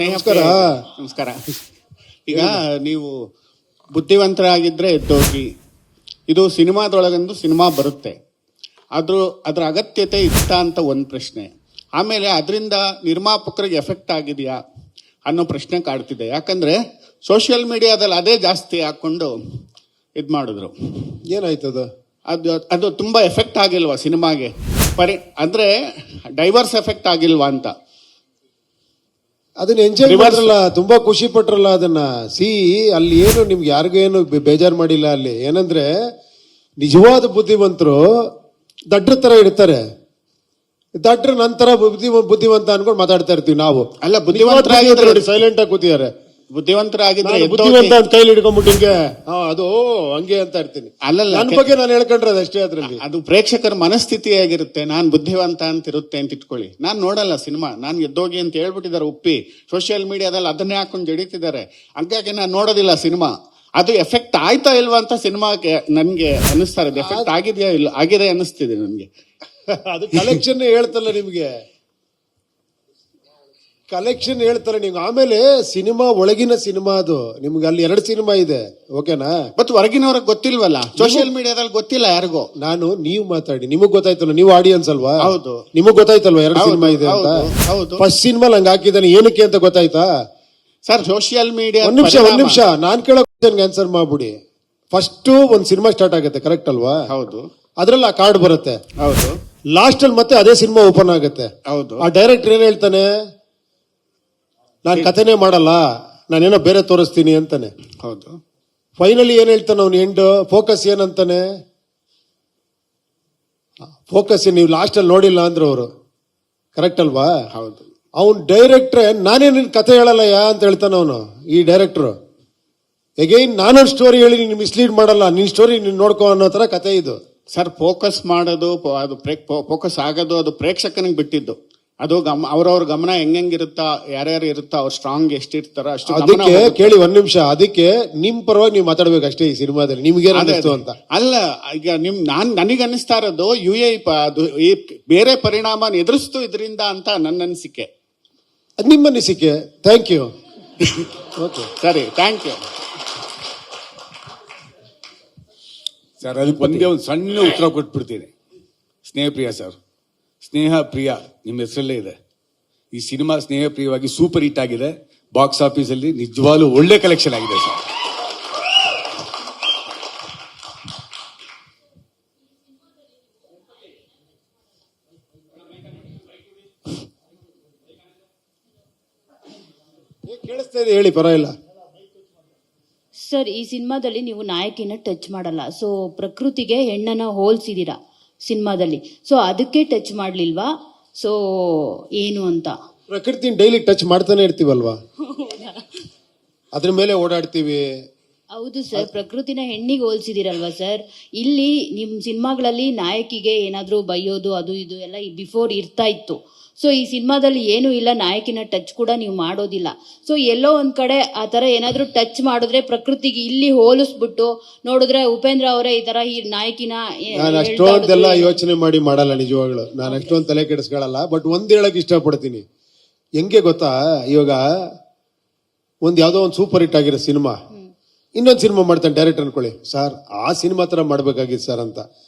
ನಮಸ್ಕಾರ. ನಮಸ್ಕಾರ. ಈಗ ನೀವು ಬುದ್ಧಿವಂತರಾಗಿದ್ರೆ ಎದ್ದೋಗಿ. ಇದು ಸಿನಿಮಾದೊಳಗೊಂದು ಸಿನಿಮಾ ಬರುತ್ತೆ, ಅದ್ರ ಅಗತ್ಯತೆ ಇತ್ತ ಅಂತ ಒಂದು ಪ್ರಶ್ನೆ. ಆಮೇಲೆ ಅದರಿಂದ ನಿರ್ಮಾಪಕರಿಗೆ ಎಫೆಕ್ಟ್ ಆಗಿದೆಯಾ ಅನ್ನೋ ಪ್ರಶ್ನೆ ಕಾಡ್ತಿದೆ. ಯಾಕಂದ್ರೆ ಸೋಷಿಯಲ್ ಮೀಡಿಯಾದಲ್ಲಿ ಅದೇ ಜಾಸ್ತಿ ಹಾಕೊಂಡು ಇದು ಮಾಡಿದ್ರು. ಏನಾಯ್ತದ? ಅದು ತುಂಬಾ ಎಫೆಕ್ಟ್ ಆಗಿಲ್ವಾ ಸಿನಿಮಾಗೆ? ಅಂದ್ರೆ ಡೈವರ್ಸ್ ಎಫೆಕ್ಟ್ ಆಗಿಲ್ವಾ ಅಂತ. ಅದನ್ನ ಎಂಜಾಯ್ ಮಾಡಿದ್ರಲ್ಲ, ತುಂಬಾ ಖುಷಿ ಪಟ್ರಲ್ಲ ಅದನ್ನ. ಅಲ್ಲಿ ಏನು ನಿಮ್ಗೆ ಯಾರಿಗೂ ಏನು ಬೇಜಾರು ಮಾಡಿಲ್ಲ. ಅಲ್ಲಿ ಏನಂದ್ರೆ ನಿಜವಾದ ಬುದ್ಧಿವಂತರು ದಡ್ರ ತರ ಇರ್ತಾರೆ. ದಡ್ರ ನಂತರ ಬುದ್ಧಿವಂತ ಅನ್ಕೊಂಡು ಮಾತಾಡ್ತಾ ಇರ್ತೀವಿ ನಾವು. ಅಲ್ಲ, ಬುದ್ಧಿವಂತರಾಗಿದ್ರೆ ನೋಡಿ ಸೈಲೆಂಟ್ ಆಗಿ ಕೂತಿದ್ದಾರೆ. ಬುದ್ಧಿವಂತರಾಗಿದ್ರೆ ಬುದ್ಧಿವಂತ ಅಂತ ಕೈಲಿ ಹಿಡ್ಕೊಂಡ್ಬಿಟ್ಟು ಹಿಂಗೆ ಅದು ಹಂಗೆ ಅಂತ ಇರ್ತೀನಿ. ಅಲ್ಲಲ್ಲ, ನನ್ನ ಬಗ್ಗೆ ನಾನು ಹೇಳ್ಕೊಂಡ್ರೆ ಅದಷ್ಟೇ. ಅದ್ರಲ್ಲಿ ಅದು ಪ್ರೇಕ್ಷಕರ ಮನಸ್ಥಿತಿ ಆಗಿರುತ್ತೆ. ನಾನ್ ಬುದ್ಧಿವಂತ ಅಂತ ಇರುತ್ತೆ ಅಂತ ಇಟ್ಕೊಳ್ಳಿ. ನಾನ್ ನೋಡಲ್ಲ ಸಿನಿಮಾ, ನಾನ್ ಎದ್ದೋಗಿ ಅಂತ ಹೇಳ್ಬಿಟ್ಟಿದ್ದಾರೆ ಉಪ್ಪಿ. ಸೋಷಿಯಲ್ ಮೀಡಿಯಾದಲ್ಲಿ ಅದನ್ನೇ ಹಾಕೊಂಡು ಜಡಿತಿದ್ದಾರೆ. ಹಂಗಾಗಿ ನಾನು ನೋಡೋದಿಲ್ಲ ಸಿನಿಮಾ. ಅದು ಎಫೆಕ್ಟ್ ಆಯ್ತಾ ಇಲ್ವಾ ಅಂತ ಸಿನಿಮಾಗೆ ನನ್ಗೆ ಅನಿಸ್ತಾ ಇರೋದು. ಎಫೆಕ್ಟ್ ಆಗಿದೆಯಾ ಇಲ್ಲ, ಆಗಿದೆ ಅನಿಸ್ತಿದೆ ನನ್ಗೆ. ಅದು ಕಲೆಕ್ಷನ್ ಹೇಳ್ತಲ್ಲ ನಿಮ್ಗೆ, ಕಲೆಕ್ಷನ್ ಹೇಳ್ತಾರೆ ನೀವು. ಆಮೇಲೆ ಸಿನಿಮಾ ಒಳಗಿನ ಸಿನಿಮಾ ಅದು. ನಿಮ್ಗೆ ಅಲ್ಲಿ 2 ಸಿನಿಮಾ ಇದೆ, ಓಕೆನಾ? ಮತ್ತು ಹೊರಗಿನವ್ರಿಗೆ ಗೊತ್ತಿಲ್ವಲ್ಲ, ಸೋಷಿಯಲ್ ಮೀಡಿಯಾದಲ್ಲಿ ಗೊತ್ತಿಲ್ಲ ಯಾರಿಗೂ. ನೀವು ಮಾತಾಡಿ, ನಿಮಗ್ ಗೊತ್ತಾಯ್ತಲ್ಲ, ನೀವು ಆಡಿಯನ್ಸ್ ಅಲ್ವಾ? ಹೌದು, ನಿಮಗ್ ಗೊತ್ತಾಯ್ತಲ್ವಾ 2 ಸಿನಿಮಾ ಇದೆ ಅಂತ? ಹೌದು. ಫಸ್ಟ್ ಸಿನಿಮಾ ನಂಗೆ ಹಾಕಿದ್ದಾನೆ ಏನಕ್ಕೆ ಅಂತ ಗೊತ್ತಾಯ್ತಾ ಸರ್? Social media. ಒಂದ್ ನಿಮಿಷ ನಾನ್ ಕೇಳೋ ಕ್ವಶನ್ಗೆ ಆನ್ಸರ್ ಮಾಡ್ಬಿಡಿ. ಫಸ್ಟ್ ಒಂದ್ ಸಿನಿಮಾ ಸ್ಟಾರ್ಟ್ ಆಗುತ್ತೆ, ಕರೆಕ್ಟ್ ಅಲ್ವಾ? ಹೌದು. ಅದ್ರಲ್ಲಿ ಆ ಕಾರ್ಡ್ ಬರುತ್ತೆ. ಹೌದು. ಲಾಸ್ಟ್ ಅಲ್ಲಿ ಮತ್ತೆ ಅದೇ ಸಿನಿಮಾ ಓಪನ್ ಆಗುತ್ತೆ. ಹೌದು. ಆ ಡೈರೆಕ್ಟರ್ ಏನ್ ಹೇಳ್ತಾನೆ? ನಾನ್ ಕಥೆನೇ ಮಾಡಲ್ಲ, ನಾನೇನೋ ಬೇರೆ ತೋರಿಸ್ತೀನಿ ಅಂತಾನೆ. ಹೌದು. ಫೈನಲಿ ಏನ್ ಹೇಳ್ತಾನೆ ಅವ್ನು? ಎಂಡ್ ಫೋಕಸ್ ಏನಂತಾನೆ? ಫೋಕಸ್ ನೀವು ಲಾಸ್ಟ್ ಅಲ್ಲಿ ನೋಡಿಲ್ಲ ಅಂದ್ರೆ ಅವರು, ಕರೆಕ್ಟ್ ಅಲ್ವಾ? ಹೌದು. ಅವ್ನ್ ಡೈರೆಕ್ಟ್ರೆ ನಾನೇ ನಿನ್ ಕತೆ ಹೇಳಲ್ಲ ಅಂತ ಹೇಳ್ತಾನೆ ಅವನು. ಈ ಡೈರೆಕ್ಟರ್ ಎಗೈನ್ ನಾನೊಂದು ಸ್ಟೋರಿ ಹೇಳಿ ನೀನ್ ಮಿಸ್ಲೀಡ್ ಮಾಡಲ್ಲ, ನಿನ್ ಸ್ಟೋರಿ ನೀನ್ ನೋಡ್ಕೋ ಅನ್ನೋ ತರ ಕತೆ ಇದು. ಸರ್, ಫೋಕಸ್ ಮಾಡೋದು, ಅದು ಫೋಕಸ್ ಆಗೋದು ಅದು ಪ್ರೇಕ್ಷಕನಿಗೆ ಬಿಟ್ಟಿದ್ದು. ಅದು ಅವ್ರವ್ರ ಗಮನ ಹೆಂಗಿರುತ್ತಾ, ಯಾರ್ಯಾರು ಇರುತ್ತಾ, ಅವ್ರು ಸ್ಟ್ರಾಂಗ್ ಎಷ್ಟಿರ್ತಾರ ಅಷ್ಟು. ಅದಕ್ಕೆ ಕೇಳಿ ಒಂದ್ ನಿಮಿಷ, ಅದಕ್ಕೆ ನಿಮ್ ಪರವಾಗಿ ನೀವು ಮಾತಾಡ್ಬೇಕು ಅಷ್ಟೇ ಈ ಸಿನಿಮಾದಲ್ಲಿ. ನಿಮ್ಗೆ ಅನಿಸ್ತು ಅಂತ ಅಲ್ಲ. ಈಗ ನನಗೆ ಅನಿಸ್ತಾ ಇರೋದು ಅದು ಈ ಬೇರೆ ಪರಿಣಾಮ ಎದುರಿಸ್ತು ಇದರಿಂದ ಅಂತ ನನ್ನ ಅನಿಸಿಕೆ. ನಿಮ್ಮ ಅನಿಸಿಕೆ. Thank you. ಓಕೆ, ಸರಿ, ಥ್ಯಾಂಕ್ ಯು ಸರ್. ಅದಕ್ಕೆ ಒಂದೇ ಒಂದು ಸಣ್ಣ ಉತ್ತರ ಕೊಟ್ಬಿಡ್ತೀನಿ. ಸ್ನೇಹಪ್ರಿಯ ಸರ್, ಸ್ನೇಹ ಪ್ರಿಯ ನಿಮ್ಮ ಹೆಸರಲ್ಲೇ ಇದೆ. ಈ ಸಿನಿಮಾ ಸ್ನೇಹ ಪ್ರಿಯವಾಗಿ ಸೂಪರ್ ಹಿಟ್ ಆಗಿದೆ. ಬಾಕ್ಸ್ ಆಫೀಸ್ ಅಲ್ಲಿ ನಿಜವಾಗ್ಲೂ ಒಳ್ಳೆ ಕಲೆಕ್ಷನ್ ಆಗಿದೆ ಸರ್. ಕೇಳಿಸ್ತಾ ಇದೆ, ಹೇಳಿ, ಪರವಾಗಿಲ್ಲ. ಸರ್, ಈ ಸಿನಿಮಾದಲ್ಲಿ ನೀವು ನಾಯಕಿನ ಟಚ್ ಮಾಡಲ್ಲ. ಸೊ ಪ್ರಕೃತಿಗೆ ಹೆಣ್ಣನ್ನ ಹೋಲ್ಸಿದೀರಾ ಸಿನಿಮಾದಲ್ಲಿ. ಸೊ ಅದಕ್ಕೆ ಟಚ್ ಮಾಡ್ಲಿಲ್ವಾ? ಸೊ ಏನು ಅಂತ? ಪ್ರಕೃತಿನ ಡೈಲಿ ಟಚ್ ಮಾಡ್ತಾನೆ ಇರ್ತೀವಲ್ವಾ, ಅದ್ರ ಮೇಲೆ ಓಡಾಡ್ತೀವಿ. ಹೌದು ಸರ್, ಪ್ರಕೃತಿನ ಹೆಣ್ಣಿಗೆ ಹೋಲ್ಸಿದಿರಲ್ವಾ ಸರ್? ಇಲ್ಲಿ ನಿಮ್ ಸಿನಿಮಾಗಳಲ್ಲಿ ನಾಯಕಿಗೆ ಏನಾದ್ರೂ ಬೈಯೋದು ಅದು ಇದು ಎಲ್ಲ ಬಿಫೋರ್ ಇರ್ತಾ ಇತ್ತು. ಸೊ ಈ ಸಿನಿಮಾದಲ್ಲಿ ಏನು ಇಲ್ಲ, ನಾಯಕಿನ ಟಚ್ ಕೂಡ ನೀವು ಮಾಡೋದಿಲ್ಲ. ಸೊ ಎಲ್ಲೋ ಒಂದ್ ಕಡೆ ಆ ತರ ಏನಾದ್ರೂ ಟಚ್ ಮಾಡಿದ್ರೆ ಪ್ರಕೃತಿಗೆ ಇಲ್ಲಿ ಹೋಲಿಸ್ಬಿಟ್ಟು ನೋಡಿದ್ರೆ ಉಪೇಂದ್ರ ಅವರೇ ಈ ತರ ಈ ನಾಯಕಿನ ನಾನು ಅಷ್ಟೊಂದೆಲ್ಲ ಯೋಚನೆ ಮಾಡಿ ಮಾಡಲ್ಲ ನಿಜವಾಗ್ಲು. ನಾನು ಅಷ್ಟೊಂದು ತಲೆ ಕೆಡಿಸ್ಕೊಳ್ಳಲ್ಲ. ಬಟ್ ಒಂದ್ ಹೇಳಕ್ ಇಷ್ಟಪಡ್ತೀನಿ. ಹೆಂಗೆ ಗೊತ್ತಾ, ಇವಾಗ ಯಾವ್ದೋ ಒಂದು ಸೂಪರ್ ಹಿಟ್ ಆಗಿರೋ ಸಿನಿಮಾ ಇನ್ನೊಂದು ಸಿನಿಮಾ ಮಾಡ್ತಾನೆ ಡೈರೆಕ್ಟರ್ ಅನ್ಕೊಳ್ಳಿ. ಸರ್, ಆ ಸಿನಿಮಾ ತರ ಮಾಡ್ಬೇಕಾಗಿತ್ತು ಸರ್ ಅಂತ.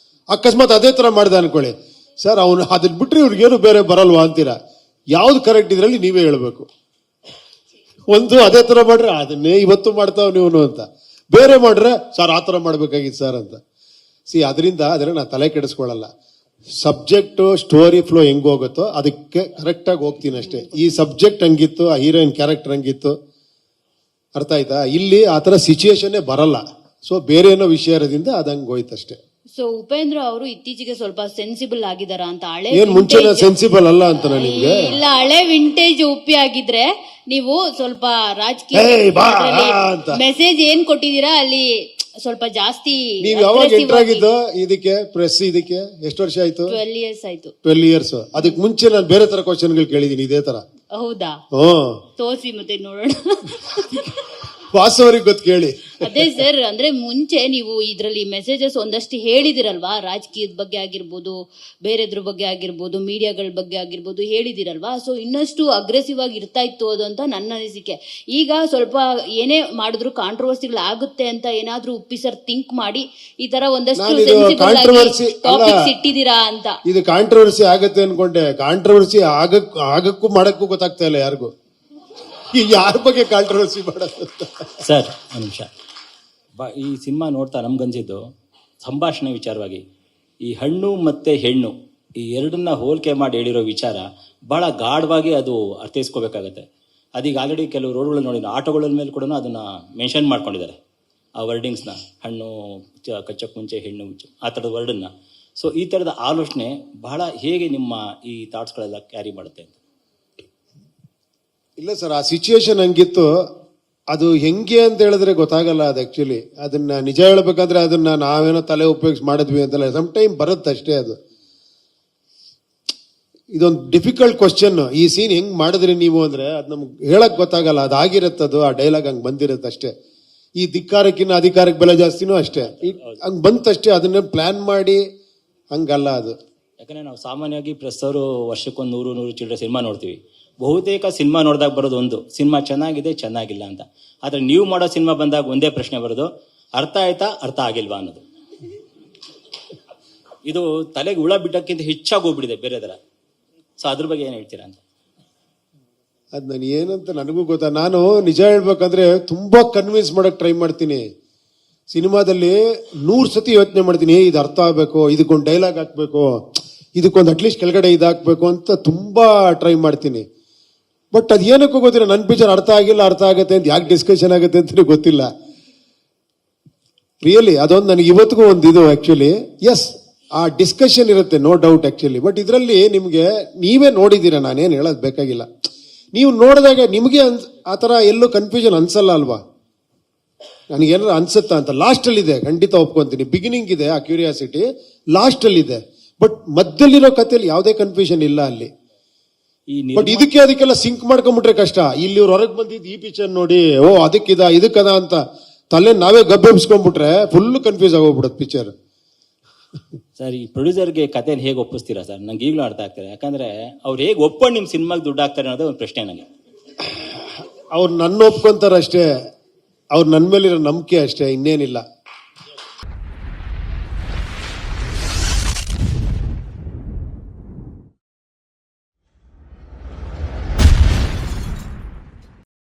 ಅಕಸ್ಮಾತ್ ಅದೇ ತರ ಮಾಡ್ದ ಅನ್ಕೊಳ್ಳಿ. ಸರ್, ಅವನು ಅದನ್ನ ಬಿಟ್ರೆ ಇವ್ರಿಗೇನು ಬೇರೆ ಬರಲ್ವಾ ಅಂತೀರಾ? ಯಾವ್ದು ಕರೆಕ್ಟ್ ಇದ್ರಲ್ಲಿ ನೀವೇ ಹೇಳ್ಬೇಕು. ಒಂದು ಅದೇ ತರ ಮಾಡ್ರೆ ಅದನ್ನೇ ಇವತ್ತು ಮಾಡ್ತಾವ್ ನೀವು ಅಂತ, ಬೇರೆ ಮಾಡ್ರೆ ಸರ್ ಆ ತರ ಮಾಡ್ಬೇಕಾಗಿತ್ತು ಸರ್ ಅಂತ. ಅದರಿಂದ ನಾನು ತಲೆ ಕೆಡಿಸ್ಕೊಳ್ಳಲ್ಲ. ಸಬ್ಜೆಕ್ಟ್ ಸ್ಟೋರಿ ಫ್ಲೋ ಹೆಂಗ್ ಹೋಗುತ್ತೋ ಅದಕ್ಕೆ ಕರೆಕ್ಟ್ ಆಗಿ ಹೋಗ್ತೀನಿ ಅಷ್ಟೇ. ಈ ಸಬ್ಜೆಕ್ಟ್ ಹಂಗಿತ್ತು, ಆ ಹೀರೋಯಿನ್ ಕ್ಯಾರೆಕ್ಟರ್ ಹಂಗಿತ್ತು, ಅರ್ಥ ಆಯ್ತಾ? ಇಲ್ಲಿ ಆತರ ಸಿಚುಯೇಷನ್ ಬರಲ್ಲ. ಸೊ ಬೇರೆ ಏನೋ ವಿಷಯ ಇರೋದ್ರಿಂದ ಅದಂಗ್ ಹೋಯ್ತಷ್ಟೇ. ಸೊ ಉಪೇಂದ್ರ ಅವರು ಇತ್ತೀಚೆಗೆ ಸ್ವಲ್ಪ ಸೆನ್ಸಿಬಲ್ ಆಗಿದಾರ ಅಂತ? ಹಳೆ ಮುಂಚೆ ಸೆನ್ಸಿಬಲ್ ಅಲ್ಲ ಅಂತ ನಿಮ್ಗೆ? ಇಲ್ಲ, ಹಳೆ ವಿಂಟೇಜ್ ಉಪ್ಪಿ ಆಗಿದ್ರೆ ನೀವು ಸ್ವಲ್ಪ ರಾಜಕೀಯ ಮೆಸೇಜ್ ಏನ್ ಕೊಟ್ಟಿದ್ದೀರಾ ಅಲ್ಲಿ ಸ್ವಲ್ಪ ಜಾಸ್ತಿ. ನೀವು ಯಾವಾಗ ಎಂಟರ್ ಆಗಿದ್ದು ಇದಕ್ಕೆ, ಪ್ರೆಸ್ ಇದಕ್ಕೆ ಎಷ್ಟು ವರ್ಷ ಆಯ್ತು? 12 years ಆಯ್ತು. 12 years. ಅದಕ್ಕೆ ಮುಂಚೆ ನಾನು ಬೇರೆ ತರ ಕ್ವಶನ್ಗಳು ಕೇಳಿದೀನಿ ಇದೇ ತರ. ಹೌದಾ? ತೋರಿಸಿ ಮತ್ತೆ ನೋಡೋಣ. ವಾಸವರಿಗೆ ಗೊತ್ತು, ಕೇಳಿ. ಅದೇ ಸರ್, ಅಂದ್ರೆ ಮುಂಚೆ ನೀವು ಇದ್ರಲ್ಲಿ ಮೆಸೇಜಸ್ ಒಂದಷ್ಟು ಹೇಳಿದಿರಲ್ವಾ, ರಾಜಕೀಯದ ಬಗ್ಗೆ ಆಗಿರ್ಬೋದು, ಬೇರೆದ್ರ ಬಗ್ಗೆ ಆಗಿರ್ಬೋದು, ಮೀಡಿಯಾಗಳ ಬಗ್ಗೆ ಆಗಿರ್ಬೋದು ಹೇಳಿದಿರಲ್ವಾ. ಸೊ ಇನ್ನಷ್ಟು ಅಗ್ರೆಸಿವ್ ಆಗಿ ಇರ್ತಾ ಇತ್ತು ಅದು ಅಂತ ನನ್ನ ಅನಿಸಿಕೆ. ಈಗ ಸ್ವಲ್ಪ ಏನೇ ಮಾಡಿದ್ರು ಕಾಂಟ್ರವರ್ಸಿಗಳು ಆಗುತ್ತೆ ಅಂತ ಏನಾದ್ರೂ ಉಪ್ಪಿ ಸರ್ ಥಿಂಕ್ ಮಾಡಿ ಈ ತರ ಒಂದಷ್ಟು ನಾನಿದು controversy ಟಾಪಿಕ್ಸ್ ಅಲ್ಲ. ಇಟ್ಟಿದ್ದೀರಾ ಅಂತ. ಇದು ಕಾಂಟ್ರವರ್ಸಿ ಆಗತ್ತೆ ಅನ್ಕೊಂಡೆ. ಕಾಂಟ್ರವರ್ಸಿ ಆಗಕ್ಕೂ ಮಾಡಕ್ಕೂ ಗೊತ್ತಾಗ್ತಾ ಇಲ್ಲ ಯಾರಿಗೂ. ಈಗ ಯಾರ ಬಗ್ಗೆ ಕಾಂಟ್ರವರ್ಸಿ ಮಾಡೋದು? ಸರ್ ಒಂದು ನಿಮಿಷ. ಈ ಸಿನಿಮಾ ನೋಡ್ತಾ ನಮ್ಗನ್ಸಿದ್ದು ಸಂಭಾಷಣೆ ವಿಚಾರವಾಗಿ ಈ ಹಣ್ಣು ಮತ್ತು ಹೆಣ್ಣು ಈ ಎರಡನ್ನ ಹೋಲಿಕೆ ಮಾಡಿ ಹೇಳಿರೋ ವಿಚಾರ ಭಾಳ ಗಾಢವಾಗಿ ಅದು ಅರ್ಥೈಸ್ಕೋಬೇಕಾಗತ್ತೆ. ಅದೀಗ ಆಲ್ರೆಡಿ ಕೆಲವು ರೋಡ್ಗಳಲ್ಲಿ ನೋಡಿ, ಆಟೋಗಳ ಮೇಲೆ ಕೂಡ ಅದನ್ನು ಮೆನ್ಷನ್ ಮಾಡ್ಕೊಂಡಿದ್ದಾರೆ, ಆ ವರ್ಡಿಂಗ್ಸ್ನ, ಹಣ್ಣು ಕಚ್ಚಕ್ಕೆ ಮುಂಚೆ ಹೆಣ್ಣು ಆ ಥರದ ವರ್ಡನ್ನು. ಸೊ ಈ ಥರದ ಆಲೋಚನೆ ಬಹಳ ಹೇಗೆ ನಿಮ್ಮ ಈ ಥಾಟ್ಸ್ಗಳೆಲ್ಲ ಕ್ಯಾರಿ ಮಾಡುತ್ತೆ ಅಂತ? ಇಲ್ಲ ಸರ್, ಆ ಸಿಚುಯೇಷನ್ ಹಂಗಿತ್ತು. ಅದು ಹೆಂಗೆ ಅಂತ ಹೇಳಿದ್ರೆ ಗೊತ್ತಾಗಲ್ಲ. ಅದು ಆಕ್ಚುಲಿ ಅದನ್ನ ನಿಜ ಹೇಳ್ಬೇಕಂದ್ರೆ ಅದನ್ನ ನಾವೇನೋ ತಲೆ ಉಪಯೋಗಿಸಿ ಮಾಡಿದ್ವಿ ಅಂತಲ್ಲ, ಸಮ್ ಟೈಮ್ ಬರುತ್ತೆ ಅಷ್ಟೇ. ಅದು ಇದೊಂದು ಡಿಫಿಕಲ್ಟ್ ಕ್ವಶನ್. ಈ ಸೀನ್ ಹೆಂಗ್ ಮಾಡಿದ್ರಿ ನೀವು ಅಂದ್ರೆ ಅದು ನಮ್ಗೆ ಹೇಳಕ್ ಗೊತ್ತಾಗಲ್ಲ. ಅದಾಗಿರತ್ತದು, ಆ ಡೈಲಾಗ್ ಹಂಗ್ ಬಂದಿರತ್ತೆ ಅಷ್ಟೇ. ಈ ಧಿಕ್ಕಾರಕ್ಕಿನ್ನ ಅಧಿಕಾರಕ್ಕೆ ಬೆಲೆ ಜಾಸ್ತಿನೂ ಅಷ್ಟೇ, ಹಂಗ್ ಬಂತಷ್ಟೇ. ಅದನ್ನ ಪ್ಲಾನ್ ಮಾಡಿ ಹಂಗಲ್ಲ ಅದು. ಯಾಕಂದರೆ ನಾವು ಸಾಮಾನ್ಯವಾಗಿ ಪ್ರೆಸ್ ಅವರು ವರ್ಷಕ್ಕೊಂದು 100 ಚಿಲ್ಲರೆ ಸಿನಿಮಾ ನೋಡ್ತೀವಿ. ಬಹುತೇಕ ಸಿನಿಮಾ ನೋಡಿದಾಗ ಬರೋದು ಒಂದು, ಸಿನಿಮಾ ಚೆನ್ನಾಗಿದೆ ಚೆನ್ನಾಗಿಲ್ಲ ಅಂತ. ಆದರೆ ನೀವು ಮಾಡೋ ಸಿನಿಮಾ ಬಂದಾಗ ಒಂದೇ ಪ್ರಶ್ನೆ ಬರೋದು, ಅರ್ಥ ಆಯ್ತಾ ಅರ್ಥ ಆಗಿಲ್ವಾ ಅನ್ನೋದು. ಇದು ತಲೆಗೆ ಹುಳ ಬಿಟ್ಟಕ್ಕಿಂತ ಹೆಚ್ಚಾಗಿ ಹೋಗ್ಬಿಟ್ಟಿದೆ ಬೇರೆ ಥರ. ಸೊ ಅದ್ರ ಬಗ್ಗೆ ಏನು ಹೇಳ್ತೀರಾ ಅಂತ? ಅದ್ ನಾನು ಏನಂತ ನನಗೂ ಗೊತ್ತಾ. ನಾನು ನಿಜ ಹೇಳ್ಬೇಕಂದ್ರೆ ತುಂಬಾ ಕನ್ವಿನ್ಸ್ ಮಾಡಕ್ ಟ್ರೈ ಮಾಡ್ತೀನಿ. ಸಿನಿಮಾದಲ್ಲಿ 100 ಸತಿ ಯೋಚನೆ ಮಾಡ್ತೀನಿ, ಇದು ಅರ್ಥ ಆಗ್ಬೇಕು, ಇದಕ್ಕೊಂದು ಡೈಲಾಗ್ ಹಾಕ್ಬೇಕು, ಇದಕ್ಕೊಂದು ಅಟ್ಲೀಸ್ಟ್ ಕೆಳಗಡೆ ಇದಾಕ್ಬೇಕು ಅಂತ ತುಂಬಾ ಟ್ರೈ ಮಾಡ್ತೀನಿ. ಬಟ್ ಅದ್ ಏನಕ್ಕೂ ಗೊತ್ತಿಲ್ಲ. ನನ್ನ ಪಿಕ್ಚರ್ ಅರ್ಥ ಆಗಿಲ್ಲ, ಅರ್ಥ ಆಗತ್ತೆ ಅಂತ ಯಾಕೆ ಡಿಸ್ಕಷನ್ ಆಗುತ್ತೆ ಅಂತ ಗೊತ್ತಿಲ್ಲ. ರಿಯಲಿ ಅದೊಂದು ನನಗೆ ಇವತ್ತಿಗೂ ಒಂದು ಇದು ಆಕ್ಚುಲಿ. ಎಸ್, ಆ ಡಿಸ್ಕಷನ್ ಇರುತ್ತೆ, ನೋ ಡೌಟ್ ಆಕ್ಚುಲಿ. ಬಟ್ ಇದರಲ್ಲಿ ನಿಮ್ಗೆ ನೀವೇ ನೋಡಿದ್ದೀರಾ, ನಾನೇನು ಹೇಳೋದು ಬೇಕಾಗಿಲ್ಲ. ನೀವು ನೋಡಿದಾಗ ನಿಮಗೆ ಆ ಥರ ಎಲ್ಲೂ ಕನ್ಫ್ಯೂಷನ್ ಅನ್ಸಲ್ಲ ಅಲ್ವಾ? ನನಗೇನಾದ್ರು ಅನ್ಸುತ್ತಾ ಅಂತ. ಲಾಸ್ಟ್ ಅಲ್ಲಿ ಇದೆ, ಖಂಡಿತ ಒಪ್ಕೊಂತೀನಿ. ಬಿಗಿನಿಂಗ್ ಇದೆ ಆ ಕ್ಯೂರಿಯಾಸಿಟಿ, ಲಾಸ್ಟ್ ಅಲ್ಲಿ ಇದೆ. ಬಟ್ ಮಧ್ಯದಲ್ಲಿರೋ ಕಥೆಯಲ್ಲಿ ಯಾವುದೇ ಕನ್ಫ್ಯೂಷನ್ ಇಲ್ಲ ಅಲ್ಲಿ. ಬಟ್ ಅದಕ್ಕೆಲ್ಲ ಸಿಂಕ್ ಮಾಡ್ಕೊಂಡ್ಬಿಟ್ರೆ ಕಷ್ಟ. ಇಲ್ಲಿ ಇವ್ರು ಹೊರಗೆ ಬಂದಿದ್ದು ಈ ಪಿಕ್ಚರ್ ನೋಡಿ, ಓ ಇದಕ್ಕದ ಅಂತ ತಲೆ ನಾವೇ ಗಬ್ಬೆಬ್ಸ್ಕೊಂಡ್ಬಿಟ್ರೆ ಫುಲ್ ಕನ್ಫ್ಯೂಸ್ ಆಗೋಗ್ಬಿಡುತ್ತೆ ಪಿಕ್ಚರ್. ಸರ್, ಈ ಪ್ರೊಡ್ಯೂಸರ್ಗೆ ಕಥೆನ ಹೇಗೆ ಒಪ್ಪಿಸ್ತೀರಾ ಸರ್? ನಂಗೆ ಈಗಲೂ ಅರ್ಥ ಆಗ್ತಾರೆ. ಯಾಕಂದ್ರೆ ಅವ್ರು ಹೇಗೆ ಒಪ್ಕೊಂಡು ನಿಮ್ಮ ಸಿನಿಮಾಗೆ ದುಡ್ಡು ಹಾಕ್ತಾರೆ ಅನ್ನೋದು ಒಂದು ಪ್ರಶ್ನೆ ನನಗೆ. ಅವ್ರು ನನ್ನ ಒಪ್ಕೊಂತಾರ ಅಷ್ಟೇ, ಅವ್ರು ನನ್ನ ಮೇಲಿರೋ ನಂಬಿಕೆ ಅಷ್ಟೇ, ಇನ್ನೇನಿಲ್ಲ.